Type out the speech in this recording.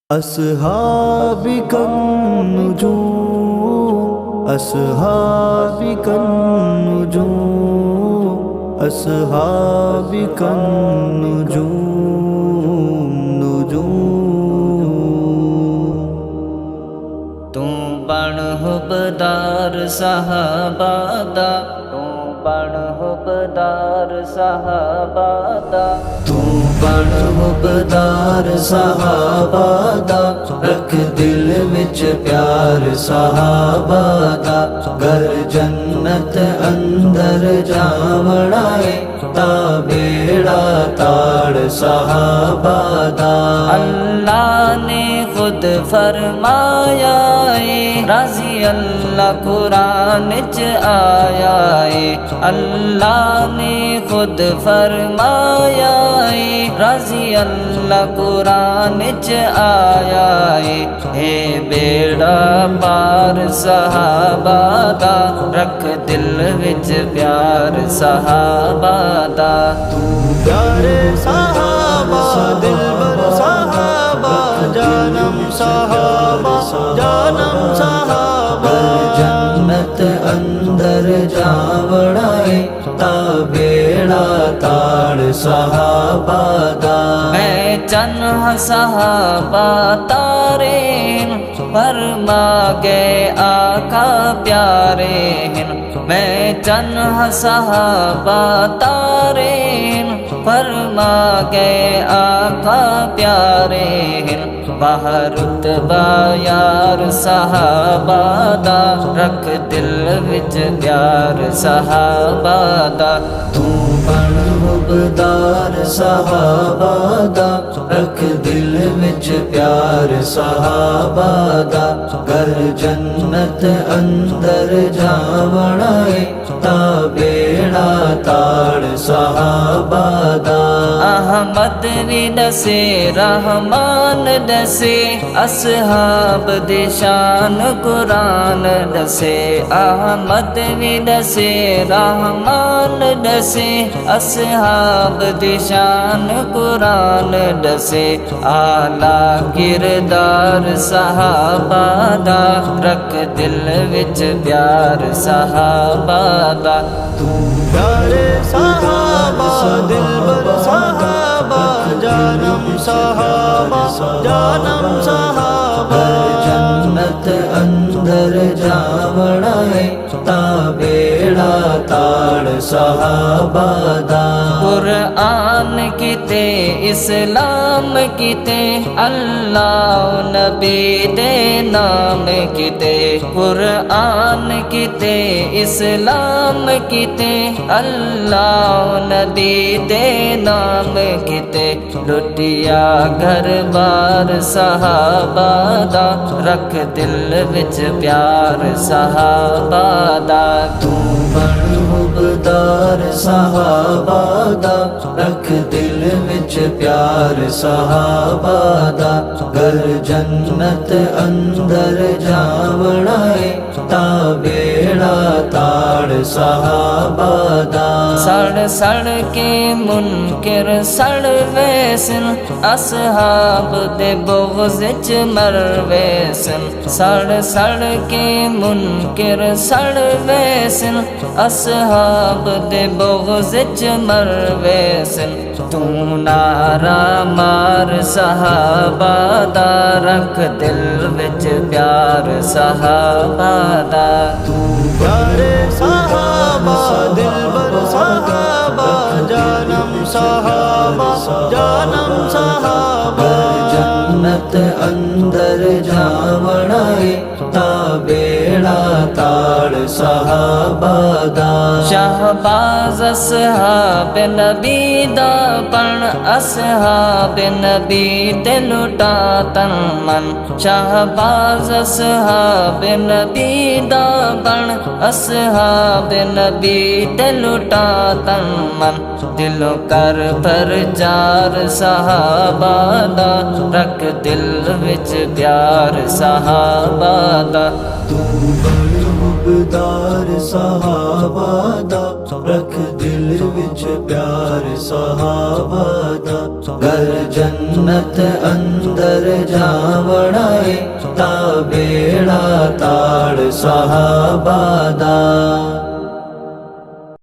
अस्हाबिकन नुजूम अस्हाबिकन नुजूम अस्हाबिकन नुजूम नुजूम। तू बण हुबदार सहाबादा, तू बण हुबदार सहाबादा, तू बण हुबदार सहाबादा। रख दिल विच प्यार सहाबादा, घर जन्नत अंदर जावड़ा है ता बेड़ा ताड़ सहाबादा। अल्लाह ने खुद फरमाया है, राजी अल्लाह कुरान च आया है। अल्लाह ने खुद फरमाया है, राजी अल्लाह कुरान च आया है। हे बेड़ा पार सहाबादा, रख दिल विच प्यार सहाबादा। तू प्यारे सहाबा दिलबर सहाबा, जानम सहाबा जानम सहाबा। जन्नत अंदर जावड़ा है ता बेड़ा ताड़ सहाबादा। मैं चन्ह सहाबा तारे फरमा गए आका प्यारे हैं। मैं चन्ह सहाबा तारे फरमा गए आका प्यारे हैं। रुतबा यार सहाबादा, रख दिल विच प्यार सहाबादा। तू बण हुबदार सहाबादा, रख दिल विच प्यार सहाबादा। घर जन्नत अंदर जावड़ा है ता बेड़ा ताड़ सहाबादा। अहमद भी दसे रहमान दसे, असहाब दी शान कुरान दसे। अहमद भी दसे रहमान दसे, असहाब दी शान कुरान दसे। आला किरदार सहाबादा, रख दिल विच प्यार सहाबादा। तू प्यारे सहाबा दिलबर सहाबा, जानम सहाबा जानम सहाबा। जन्नत अंदर जावड़ा है ता बेड़ा ताड़ सहाबादा। कुरान किते इस्लाम किते, अल्लाह नबी दे नाम किते। कुरान किते इस्लाम किते, अल्लाह नबी दे नाम किते। लुटिया घर बार सहाबादा, रख दिल विच प्यार सहाबादा। तू बण हुबदार सहाबादा, रख दिल विच प्यार सहाबादा। घर जन्नत अंदर जावड़ा है ता बेड़ा ताड़ सहाबादा। सड़ सड़ के मुनकिर सड़ वैसन, असहाब दे बोग़्ज़ च मर वैसन। सड़ सड़ के मुनकिर सड़ वैसन, असहाब दे बोग़्ज़ च मर वैसन। तू नारा मार सहाबादा, रख दिल विच प्यार सहाबादा। तू प्यारे सहाबा दिलबर सहाबा, जानम सहाबा जानम सहाबा। जन्नत अंदर जावड़ा है ता बेड़ा ताड़ सहाबादा। शहबाज असहाब नबी दा पण, असहाब नबी ते लुटा तन मन। शहबाज असहाब नबी दा पण, असहाब नबी ते लुटा तन मन। दिलो कर पर जार सहाबादा, रख दिल विच प्यार सहाबादा। तू बण ताबदार सहाबा दा, रख दिल विच प्यार सहाबा दा। घर जन्नत अंदर जावना है, ता बेड़ा ताड़ सहाबा दा।